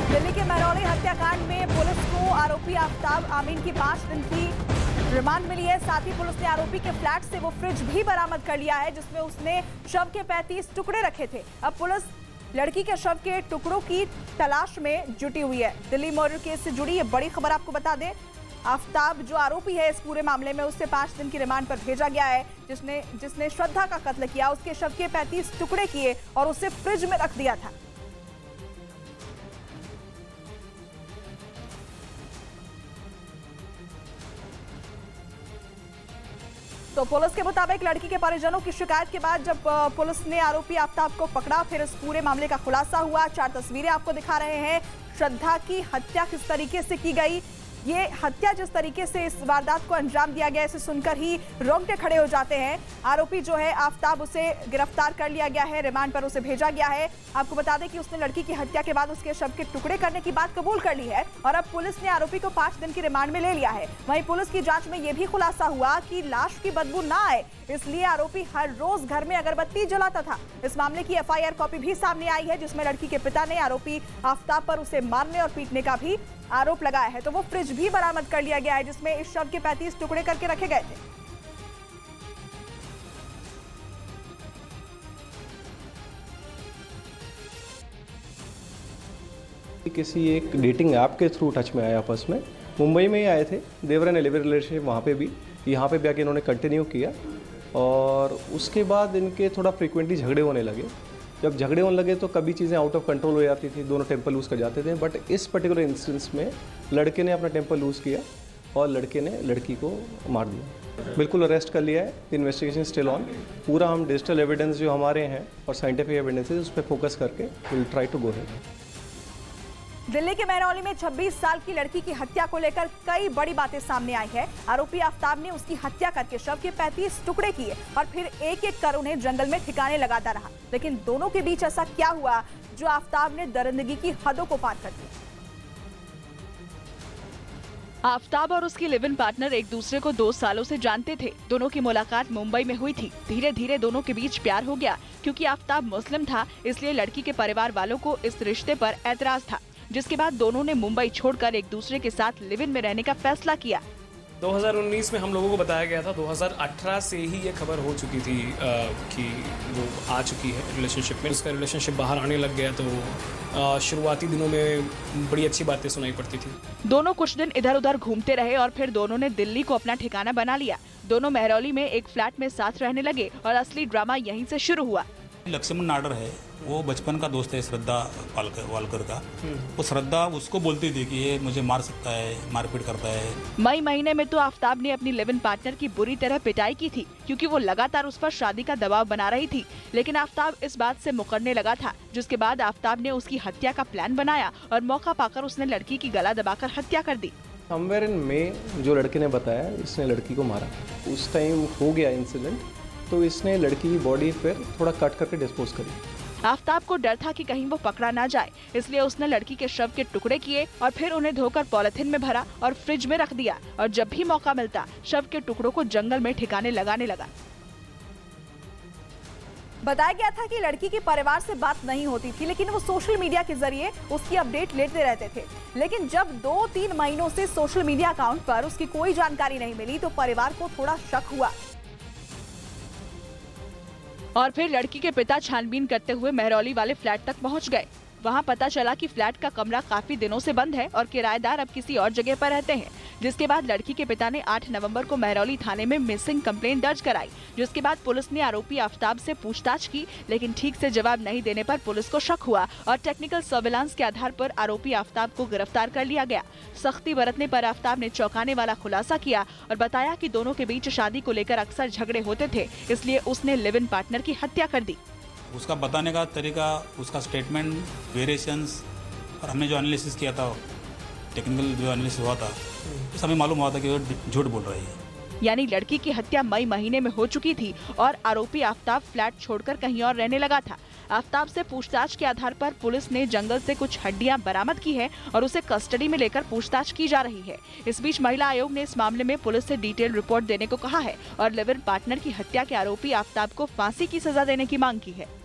दिल्ली के महरौली हत्याकांड में पुलिस को आरोपी आफ्ताब आमीन की 5 दिन की रिमांड मिली है। साथ ही पुलिस ने आरोपी के फ्लैट से वो फ्रिज भी बरामद कर लिया है जिसमें उसने शव के 35 टुकड़े रखे थे। अब पुलिस लड़की के शव के टुकड़ों की तलाश में जुटी हुई है। दिल्ली मर्डर केस से जुड़ी ये बड़ी खबर आपको बता दें, आफ्ताब जो आरोपी है इस पूरे मामले में, उससे 5 दिन की रिमांड पर भेजा गया है। जिसने श्रद्धा का कत्ल किया, उसके शव के 35 टुकड़े किए और उसे फ्रिज में रख दिया था। तो पुलिस के मुताबिक लड़की के परिजनों की शिकायत के बाद जब पुलिस ने आरोपी आफ्ताब को पकड़ा, फिर इस पूरे मामले का खुलासा हुआ। 4 तस्वीरें आपको दिखा रहे हैं। श्रद्धा की हत्या किस तरीके से की गई, ये हत्या जिस तरीके से इस वारदात को अंजाम दिया गया, इसे सुनकर ही रोंगटे खड़े हो जाते हैं। आरोपी जो है आफ्ताब, उसे गिरफ्तार कर लिया गया है, रिमांड पर उसे भेजा गया है। आपको बता दें कि उसने लड़की की हत्या के बाद उसके शव के टुकड़े करने की बात कबूल कर ली है और अब पुलिस ने आरोपी को 5 दिन की रिमांड में ले लिया है। वहीं पुलिस की जांच में यह भी खुलासा हुआ कि लाश की बदबू ना आए इसलिए आरोपी हर रोज घर में अगरबत्ती जलाता था। इस मामले की FIR कॉपी भी सामने आई है जिसमें लड़की के पिता ने आरोपी आफ्ताब पर उसे मारने और पीटने का भी आरोप लगाया है। तो वो फ्रिज भी बरामद कर लिया गया है जिसमें इस शव के 35 टुकड़े करके रखे गए थे। किसी एक डेटिंग ऐप के थ्रू टच में आए, आपस में मुंबई में ही आए थे। देवर एंड लिविंग रिलेशनशिप वहाँ पे भी, यहाँ पे भी आके इन्होंने कंटिन्यू किया और उसके बाद इनके थोड़ा फ्रीक्वेंटली झगड़े होने लगे। जब झगड़े होने लगे तो कभी चीज़ें आउट ऑफ कंट्रोल हो जाती थी, दोनों टेम्पर लूज़ कर जाते थे। बट इस पर्टिकुलर इंस्टेंस में लड़के ने अपना टेम्पर लूज़ किया और लड़के ने लड़की को मार दिया। बिल्कुल अरेस्ट कर लिया है, इन्वेस्टिगेशन स्टिल ऑन। पूरा हम डिजिटल एविडेंस जो हमारे हैं और साइंटिफिक एविडेंस उस पर फोकस करके will try to go head. Delhi के महरौली में 26 साल की लड़की की हत्या को लेकर कई बड़ी बातें सामने आई है। आरोपी आफ्ताब ने उसकी हत्या करके शव के 35 टुकड़े किए और फिर एक-एक कर उन्हें जंगल में ठिकाने लगाता रहा। लेकिन दोनों के बीच ऐसा क्या हुआ जो आफ्ताब ने दरिंदगी की हदों को पार कर दिया? आफ्ताब और उसकी लिव इन पार्टनर एक दूसरे को 2 सालों से जानते थे। दोनों की मुलाकात मुंबई में हुई थी। धीरे धीरे दोनों के बीच प्यार हो गया। क्योंकि आफ्ताब मुस्लिम था इसलिए लड़की के परिवार वालों को इस रिश्ते पर ऐतराज था, जिसके बाद दोनों ने मुंबई छोड़कर एक दूसरे के साथ लिव इन में रहने का फैसला किया। 2019 में हम लोगों को बताया गया था, 2018 से ही ये खबर हो चुकी थी कि वो आ चुकी है रिलेशनशिप में। उसका रिलेशनशिप बाहर आने लग गया तो शुरुआती दिनों में बड़ी अच्छी बातें सुनाई पड़ती थी। दोनों कुछ दिन इधर उधर घूमते रहे और फिर दोनों ने दिल्ली को अपना ठिकाना बना लिया। दोनों महरौली में एक फ्लैट में साथ रहने लगे और असली ड्रामा यहीं से शुरू हुआ। लक्ष्मण नाडर है, वो बचपन का दोस्त है श्रद्धा वालकर का। वो श्रद्धा उसको बोलती थी कि ये मुझे मार सकता है, मारपीट करता है। मई महीने में तो आफ्ताब ने अपनी लिव इन पार्टनर की बुरी तरह पिटाई की थी क्योंकि वो लगातार उस पर शादी का दबाव बना रही थी। लेकिन आफ्ताब इस बात से मुकरने लगा था, जिसके बाद आफ्ताब ने उसकी हत्या का प्लान बनाया और मौका पाकर उसने लड़की की गला दबाकर हत्या कर दी। समवेयर इन मई जो लड़के ने बताया इसने लड़की को मारा। उस टाइम हो गया इंसिडेंट तो इसने लड़की की बॉडी फिर थोड़ा कट करके डिस्पोज करी। आफ्ताब को डर था कि कहीं वो पकड़ा ना जाए, इसलिए उसने लड़की के शव के टुकड़े किए और फिर उन्हें धोकर पॉलिथीन में भरा और फ्रिज में रख दिया। और जब भी मौका मिलता शव के टुकड़ों को जंगल में ठिकाने लगाने लगा। बताया गया था कि लड़की के परिवार से बात नहीं होती थी, लेकिन वो सोशल मीडिया के जरिए उसकी अपडेट लेते रहते थे। लेकिन जब 2-3 महीनों से सोशल मीडिया अकाउंट पर उसकी कोई जानकारी नहीं मिली तो परिवार को थोड़ा शक हुआ। और फिर लड़की के पिता छानबीन करते हुए महरौली वाले फ्लैट तक पहुंच गए। वहां पता चला कि फ्लैट का कमरा काफी दिनों से बंद है और किराएदार अब किसी और जगह पर रहते हैं। जिसके बाद लड़की के पिता ने 8 नवंबर को महरौली थाने में मिसिंग कंप्लेंट दर्ज कराई। जिसके बाद पुलिस ने आरोपी आफ्ताब से पूछताछ की, लेकिन ठीक से जवाब नहीं देने पर पुलिस को शक हुआ और टेक्निकल सर्विलांस के आधार पर आरोपी आफ्ताब को गिरफ्तार कर लिया गया। सख्ती बरतने पर आफ्ताब ने चौंकाने वाला खुलासा किया और बताया कि दोनों के बीच शादी को लेकर अक्सर झगड़े होते थे, इसलिए उसने लिव इन पार्टनर की हत्या कर दी। उसका बताने का तरीका, उसका स्टेटमेंट, वेरिएशंस और हमने जो एनालिसिस किया था, टेक्निकल जो एनालिसिस हुआ था, तो हमें मालूम हुआ था कि वो झूठ बोल रही है। यानी लड़की की हत्या मई महीने में हो चुकी थी और आरोपी आफ्ताब फ्लैट छोड़कर कहीं और रहने लगा था। आफ्ताब से पूछताछ के आधार पर पुलिस ने जंगल से कुछ हड्डियां बरामद की है और उसे कस्टडी में लेकर पूछताछ की जा रही है। इस बीच महिला आयोग ने इस मामले में पुलिस से डिटेल रिपोर्ट देने को कहा है और लिव इन पार्टनर की हत्या के आरोपी आफ्ताब को फांसी की सजा देने की मांग की है।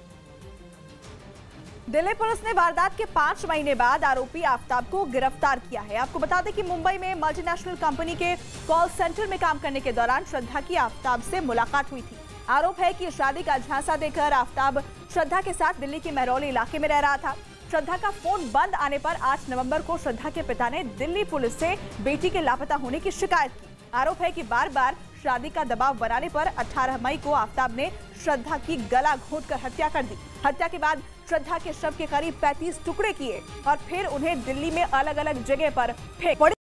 दिल्ली पुलिस ने वारदात के 5 महीने बाद आरोपी आफ्ताब को गिरफ्तार किया है। आपको बता दें कि मुंबई में मल्टीनेशनल कंपनी के कॉल सेंटर में काम करने के दौरान श्रद्धा की आफ्ताब से मुलाकात हुई थी। आरोप है कि शादी का झांसा देकर आफ्ताब श्रद्धा के साथ दिल्ली के महरौली इलाके में रह रहा था। श्रद्धा का फोन बंद आने पर 8 नवंबर को श्रद्धा के पिता ने दिल्ली पुलिस से बेटी के लापता होने की शिकायत की। आरोप है कि बार बार शादी का दबाव बनाने पर 18 मई को आफ्ताब ने श्रद्धा की गला घोंटकर हत्या कर दी। हत्या के बाद श्रद्धा के शव के करीब 35 टुकड़े किए और फिर उन्हें दिल्ली में अलग अलग जगह पर फेंक